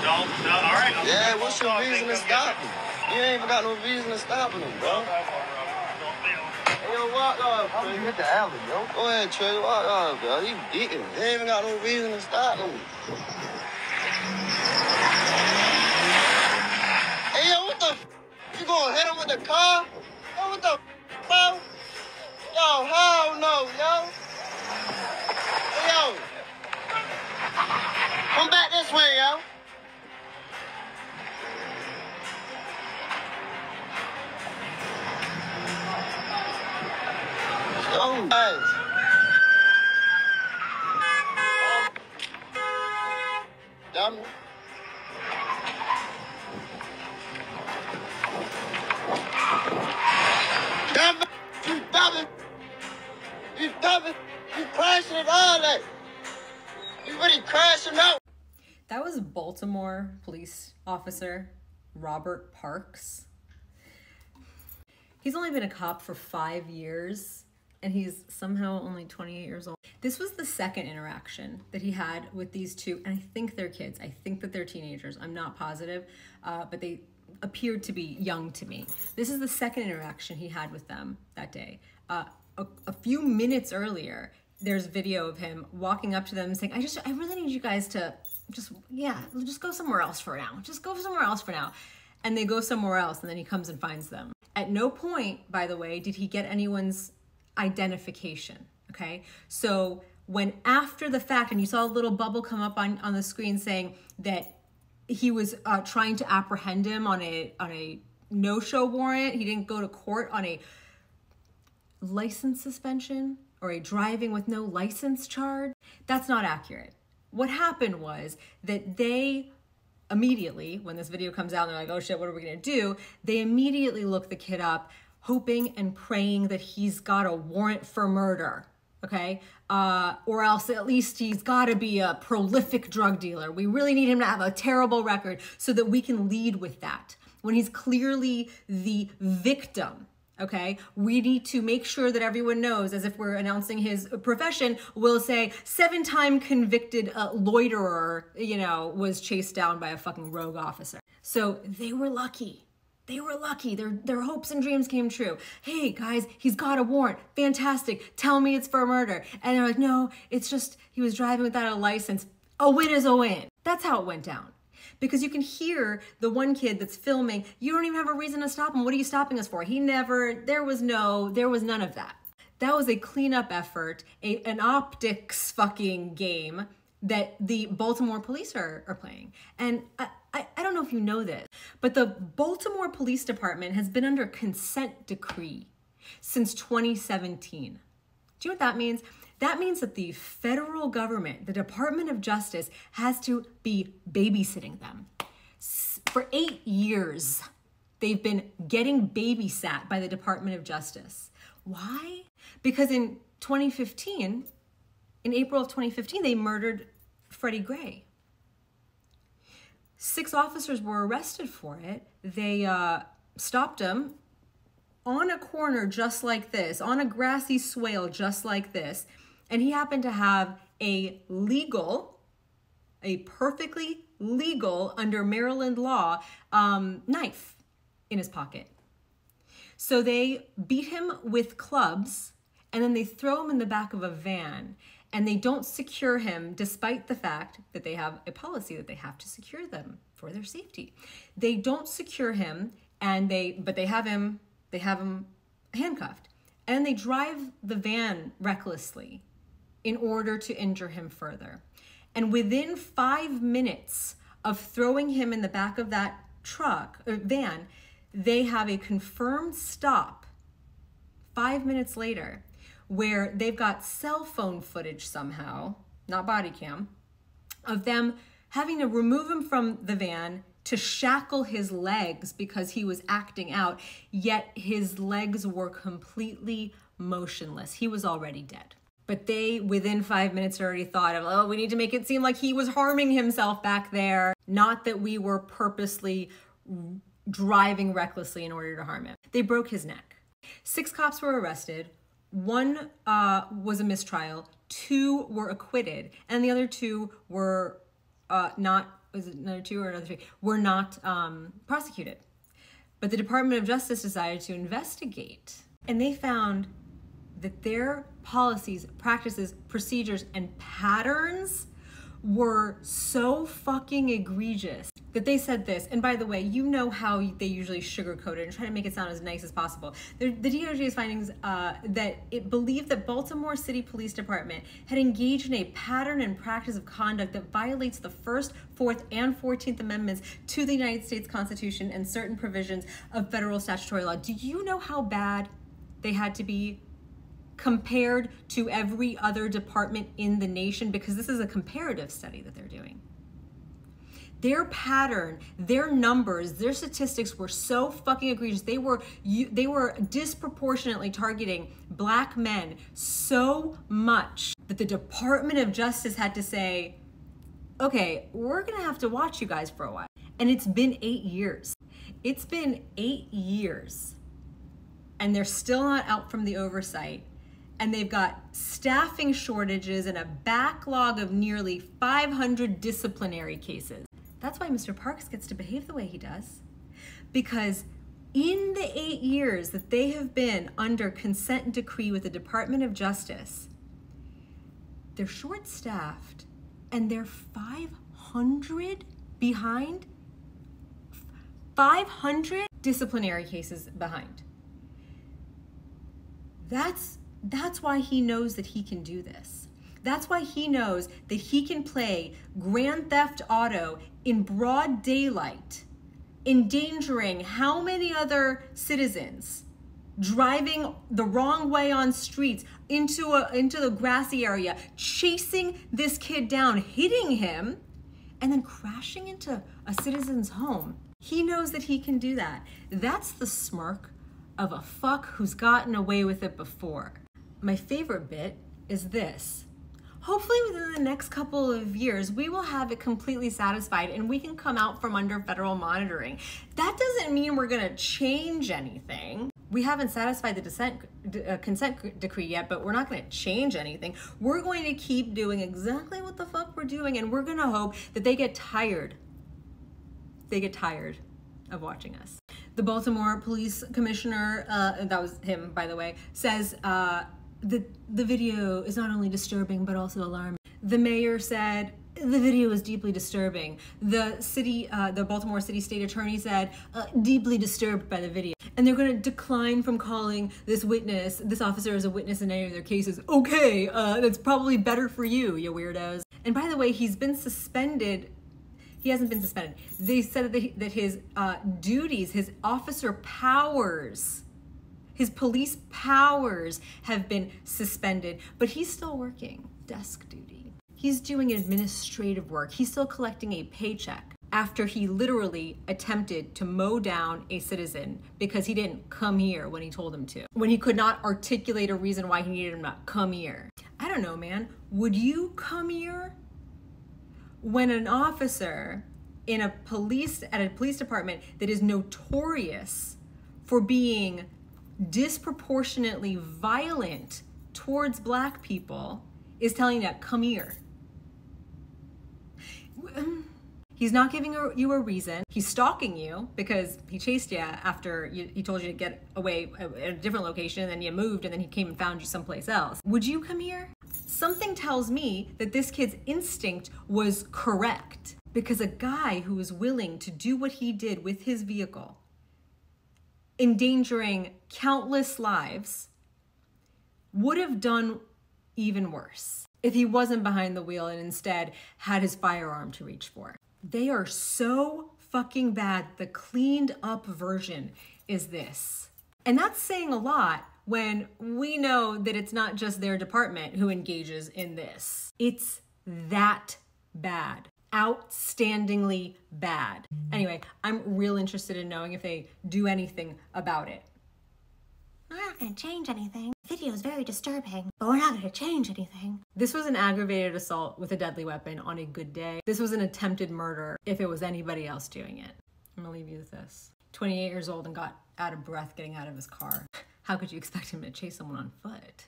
all right. Yeah, what's your reason to stop him? You ain't even got no reason to stop him, bro. Hey, yo, walk off, Trey. You hit the alley, yo. Go ahead, Trey. Walk off, bro. He beating. He ain't even got no reason to stop him. Hey, yo, what the f***? You gonna hit him with the car? Yo, what the f***, bro? Yo, hell no, yo. Hey, yo. Come back this way, yo. Oh, guys. Dummy. Dummy. You dummy. You dummy. You crashing it all that. You really crashing out. That was Baltimore police officer Robert Parks. He's only been a cop for 5 years, and he's somehow only 28 years old. This was the second interaction that he had with these two, and I think they're kids. I think that they're teenagers. I'm not positive, but they appeared to be young to me. This is the second interaction he had with them that day. A few minutes earlier, there's video of him walking up to them and saying, I really need you guys to just go somewhere else for now. Just go somewhere else for now. And they go somewhere else, and then he comes and finds them. At no point, by the way, did he get anyone's identification, okay? So when after the fact, and you saw a little bubble come up on the screen saying that he was trying to apprehend him on a no-show warrant, he didn't go to court on a license suspension or a driving with no license charge, that's not accurate. What happened was that they immediately, when this video comes out and they're like, oh shit, what are we gonna do? They immediately look the kid up, hoping and praying that he's got a warrant for murder, okay? Or else at least he's gotta be a prolific drug dealer. We really need him to have a terrible record so that we can lead with that. When he's clearly the victim, okay? We need to make sure that everyone knows, as if we're announcing his profession, we'll say 7-time convicted loiterer, was chased down by a fucking rogue officer. So they were lucky. They were lucky. Their hopes and dreams came true. Hey guys, he's got a warrant. Fantastic. Tell me it's for murder. And they're like, no, it's just, he was driving without a license. A win is a win. That's how it went down. Because you can hear the one kid that's filming, you don't even have a reason to stop him. What are you stopping us for? There was none of that. That was a cleanup effort, an optics fucking game that the Baltimore police are playing. And I don't know if you know this, but the Baltimore Police Department has been under consent decree since 2017. Do you know what that means? That means that the federal government, the Department of Justice, has to be babysitting them. For 8 years, they've been getting babysat by the Department of Justice. Why? Because in April of 2015, they murdered Freddie Gray. 6 officers were arrested for it. They stopped him on a corner just like this, on a grassy swale just like this. And he happened to have a perfectly legal, under Maryland law, knife in his pocket. So they beat him with clubs, and then they throw him in the back of a van, and they don't secure him, despite the fact that they have a policy that they have to secure them for their safety. They don't secure him, but they have him handcuffed, and they drive the van recklessly in order to injure him further. And within 5 minutes of throwing him in the back of that van, they have a confirmed stop 5 minutes later, where they've got cell phone footage somehow, not body cam, of them having to remove him from the van to shackle his legs because he was acting out, yet his legs were completely motionless. He was already dead. But they, within 5 minutes, already thought of, oh, we need to make it seem like he was harming himself back there, not that we were purposely driving recklessly in order to harm him. They broke his neck. 6 cops were arrested. 1 was a mistrial. 2 were acquitted. And the other 2 were not was it another 2 or another 3, were not prosecuted. But the Department of Justice decided to investigate, and they found that their policies, practices, procedures, and patterns were so fucking egregious that they said this. And by the way, you know how they usually sugarcoat it and try to make it sound as nice as possible. The DOJ's findings that it believed that Baltimore City Police Department had engaged in a pattern and practice of conduct that violates the First, Fourth, and 14th Amendments to the United States Constitution and certain provisions of federal statutory law. Do you know how bad they had to be compared to every other department in the nation? Because this is a comparative study that they're doing. Their pattern, their numbers, their statistics were so fucking egregious. They were disproportionately targeting black men so much that the Department of Justice had to say, okay, we're gonna have to watch you guys for a while. And it's been 8 years. It's been 8 years. And they're still not out from the oversight. And they've got staffing shortages and a backlog of nearly 500 disciplinary cases. That's why Mr. Parks gets to behave the way he does. Because in the 8 years that they have been under consent decree with the Department of Justice, they're short-staffed and they're 500 behind. 500 disciplinary cases behind. That's why he knows that he can do this. That's why he knows that he can play Grand Theft Auto in broad daylight, endangering how many other citizens, driving the wrong way on streets into the grassy area, chasing this kid down, hitting him, and then crashing into a citizen's home. He knows that he can do that. That's the smirk of a fuck who's gotten away with it before. My favorite bit is this. Hopefully within the next couple of years, we will have it completely satisfied and we can come out from under federal monitoring. That doesn't mean we're gonna change anything. We haven't satisfied the consent decree yet, but we're not gonna change anything. We're going to keep doing exactly what the fuck we're doing, and we're gonna hope that they get tired. They get tired of watching us. The Baltimore Police Commissioner, that was him, by the way, says the video is not only disturbing, but also alarming. The mayor said, the video is deeply disturbing. The Baltimore City State Attorney said, deeply disturbed by the video. And they're gonna decline from calling this officer as a witness in any of their cases. Okay, that's probably better for you, you weirdos. And by the way, he's been suspended. He hasn't been suspended. They said that his duties, his officer powers, his police powers have been suspended, but he's still working desk duty. He's doing administrative work. He's still collecting a paycheck after he literally attempted to mow down a citizen because he didn't come here when he told him to, when he could not articulate a reason why he needed him to come here. I don't know, man. Would you come here? When an officer at a police department that is notorious for being disproportionately violent towards black people is telling you, come here. He's not giving you a reason. He's stalking you because he chased you after he told you to get away at a different location, and then you moved, and then he came and found you someplace else. Would you come here? Something tells me that this kid's instinct was correct, because a guy who was willing to do what he did with his vehicle, endangering countless lives, would have done even worse if he wasn't behind the wheel and instead had his firearm to reach for. They are so fucking bad. The cleaned up version is this. And that's saying a lot when we know that it's not just their department who engages in this. It's that bad. Outstandingly bad. Anyway, I'm real interested in knowing if they do anything about it. We're not gonna change anything. The video is very disturbing, but we're not gonna change anything. This was an aggravated assault with a deadly weapon on a good day. This was an attempted murder if it was anybody else doing it. I'm gonna leave you with this. 28 years old and got out of breath getting out of his car. How could you expect him to chase someone on foot?